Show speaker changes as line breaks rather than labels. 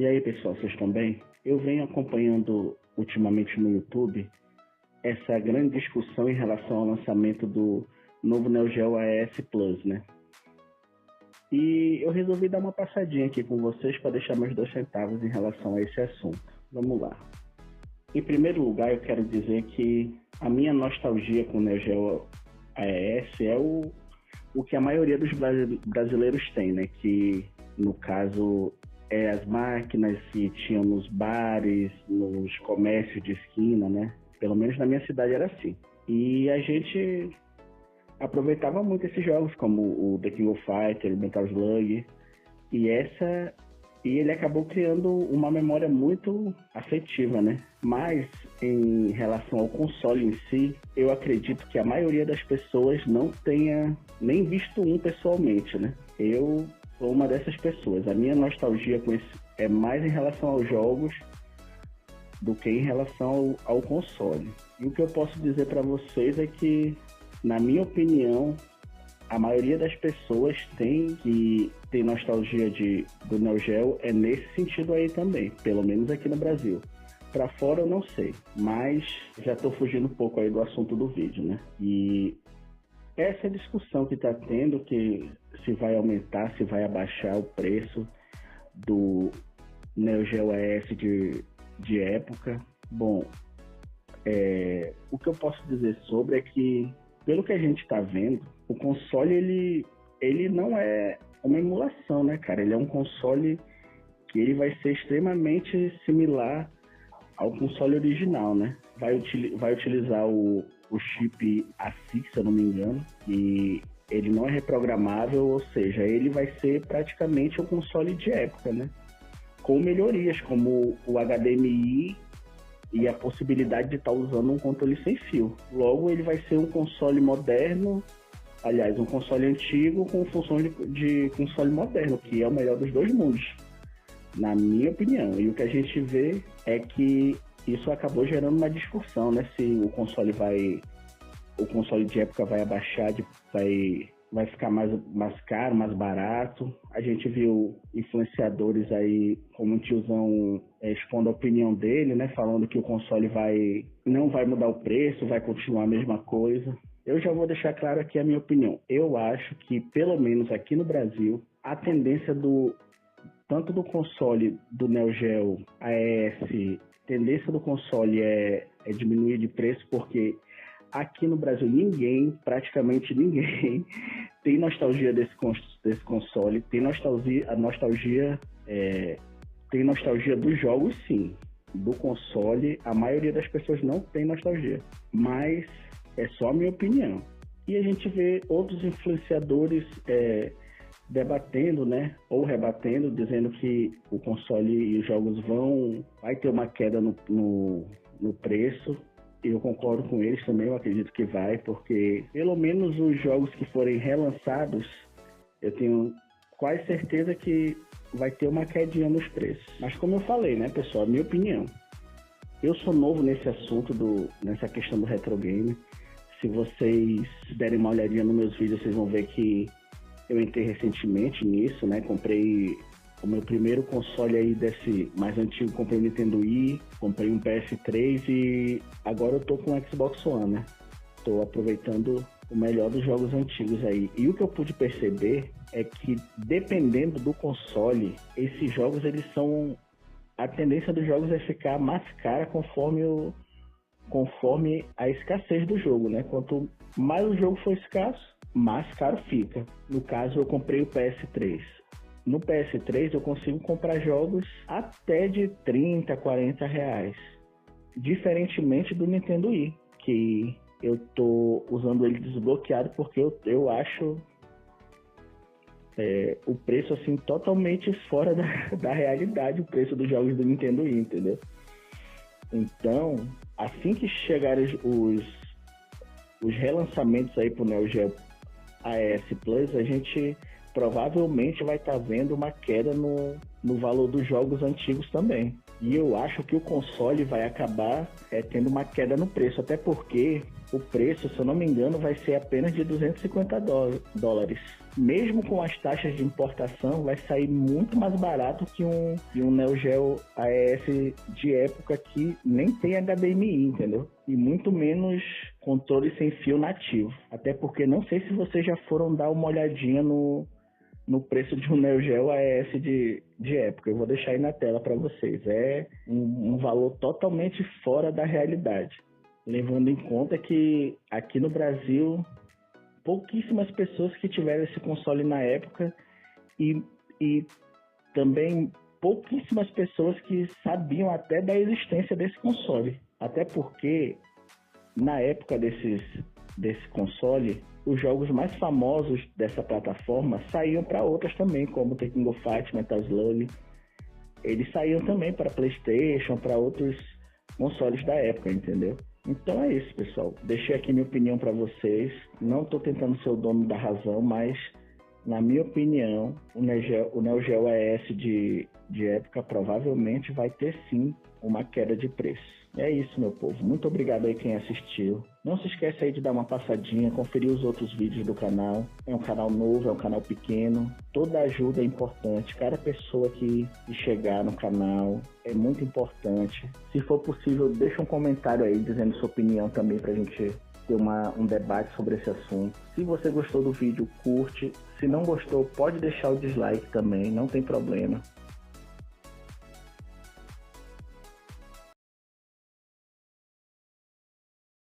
E aí, pessoal, vocês estão bem? Eu venho acompanhando ultimamente no YouTube essa grande discussão em relação ao lançamento do novo Neo Geo AES Plus, né? E eu resolvi dar uma passadinha aqui com vocês para deixar meus 2 centavos em relação a esse assunto. Vamos lá. Em primeiro lugar, eu quero dizer que a minha nostalgia com o Neo Geo AES é o que a maioria dos brasileiros tem, né? Que, no caso, é as máquinas que tinham nos bares, nos comércios de esquina, né? Pelo menos na minha cidade era assim. E a gente aproveitava muito esses jogos, como o The King of Fighters, Metal Slug. E ele acabou criando uma memória muito afetiva, né? Mas, em relação ao console em si, eu acredito que a maioria das pessoas não tenha nem visto um pessoalmente, né? Eu sou uma dessas pessoas. A minha nostalgia com esse é mais em relação aos jogos do que em relação ao console. E o que eu posso dizer para vocês é que, na minha opinião, a maioria das pessoas tem nostalgia do Neo Geo é nesse sentido aí também, pelo menos aqui no Brasil. Para fora eu não sei, mas já estou fugindo um pouco aí do assunto do vídeo, né? E essa discussão que está tendo, que se vai aumentar, se vai abaixar o preço do Neo Geo AES de época, bom, o que eu posso dizer sobre é que, pelo que a gente está vendo, o console ele não é uma emulação, né, cara? Ele é um console que ele vai ser extremamente similar ao console original, né? Vai utilizar o chip ASIC, se eu não me engano, e ele não é reprogramável, ou seja, ele vai ser praticamente um console de época, né? Com melhorias como o HDMI e a possibilidade de estar usando um controle sem fio. Logo, ele vai ser um console moderno, aliás, um console antigo com funções de console moderno, que é o melhor dos dois mundos, na minha opinião. E o que a gente vê é que isso acabou gerando uma discussão, né? Se o console de época vai abaixar, vai ficar mais caro, mais barato. A gente viu influenciadores aí, como um tiozão, expondo a opinião dele, né? Falando que o console não vai mudar o preço, vai continuar a mesma coisa. Eu já vou deixar claro aqui a minha opinião. Eu acho que, pelo menos aqui no Brasil, a tendência tanto do console do Neo Geo AES, tendência do console é diminuir de preço, porque aqui no Brasil praticamente ninguém, tem nostalgia desse console, tem nostalgia dos jogos, sim. Do console, a maioria das pessoas não tem nostalgia, mas é só a minha opinião. E a gente vê outros influenciadores debatendo, né, ou rebatendo, dizendo que o console e os jogos vai ter uma queda no preço. Eu concordo com eles também, eu acredito que vai, porque pelo menos os jogos que forem relançados, eu tenho quase certeza que vai ter uma quedinha nos preços. Mas como eu falei, né, pessoal, a minha opinião. Eu sou novo nesse assunto, nessa questão do retro game. Se vocês derem uma olhadinha nos meus vídeos, vocês vão ver que eu entrei recentemente nisso, né? Comprei o meu primeiro console aí desse mais antigo, comprei o Nintendo Wii, comprei um PS3 e agora eu tô com o Xbox One, né? Tô aproveitando o melhor dos jogos antigos aí. E o que eu pude perceber é que, dependendo do console, esses jogos, a tendência dos jogos é ficar mais cara conforme a escassez do jogo, né? Quanto mais o jogo for escasso, mais caro fica. No caso, eu comprei o PS3. No PS3 eu consigo comprar jogos até de 30, 40 reais. Diferentemente do Nintendo Wii, que eu tô usando ele desbloqueado porque eu acho o preço assim totalmente fora da realidade, o preço dos jogos do Nintendo Wii, entendeu? Então, assim que chegarem os relançamentos aí pro Neo Geo AES Plus, a gente provavelmente vai estar vendo uma queda no valor dos jogos antigos também. E eu acho que o console vai acabar tendo uma queda no preço, até porque o preço, se eu não me engano, vai ser apenas de $250. Mesmo com as taxas de importação, vai sair muito mais barato que um Neo Geo AES de época que nem tem HDMI, entendeu? E muito menos controle sem fio nativo. Até porque não sei se vocês já foram dar uma olhadinha no preço de um Neo Geo AES de época. Eu vou deixar aí na tela para vocês. É um valor totalmente fora da realidade. Levando em conta que aqui no Brasil, pouquíssimas pessoas que tiveram esse console na época e também pouquíssimas pessoas que sabiam até da existência desse console. Até porque, na época desse console, os jogos mais famosos dessa plataforma saíam para outras também, como The King of Fighters, Metal Slug. Eles saíam também para PlayStation, para outros consoles da época, entendeu? Então é isso, pessoal. Deixei aqui minha opinião para vocês. Não estou tentando ser o dono da razão, mas, na minha opinião, o Neo Geo AES de época provavelmente vai ter sim uma queda de preço. É isso, meu povo. Muito obrigado aí quem assistiu. Não se esqueça aí de dar uma passadinha, conferir os outros vídeos do canal. É um canal novo, é um canal pequeno. Toda ajuda é importante. Cada pessoa que chegar no canal é muito importante. Se for possível, deixa um comentário aí dizendo sua opinião também pra gente ter um debate sobre esse assunto. Se você gostou do vídeo, curte. Se não gostou, pode deixar o dislike também, não tem problema.